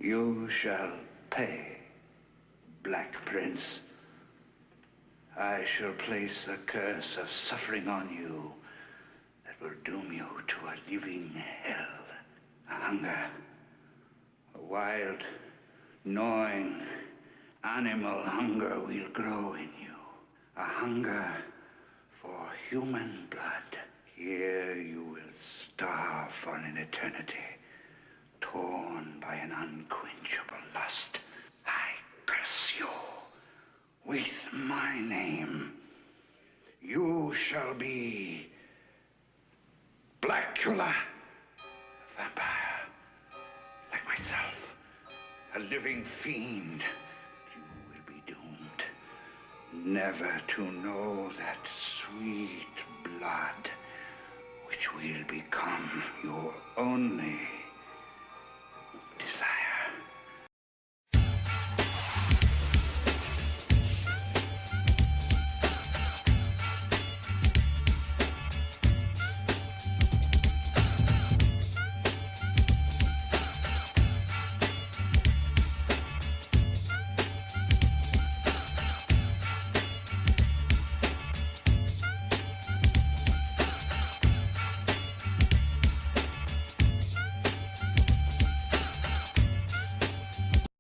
You shall pay, Black Prince. I shall place a curse of suffering on you that will doom you to a living hell. A hunger, a wild, gnawing, animal hunger will grow in you. A hunger for human blood. Here you will starve for an eternity, torn by an unquenchable lust. I curse you with my name. You shall be Blackula, a vampire, like myself, a living fiend. You will be doomed never to know that sweet blood which will become your only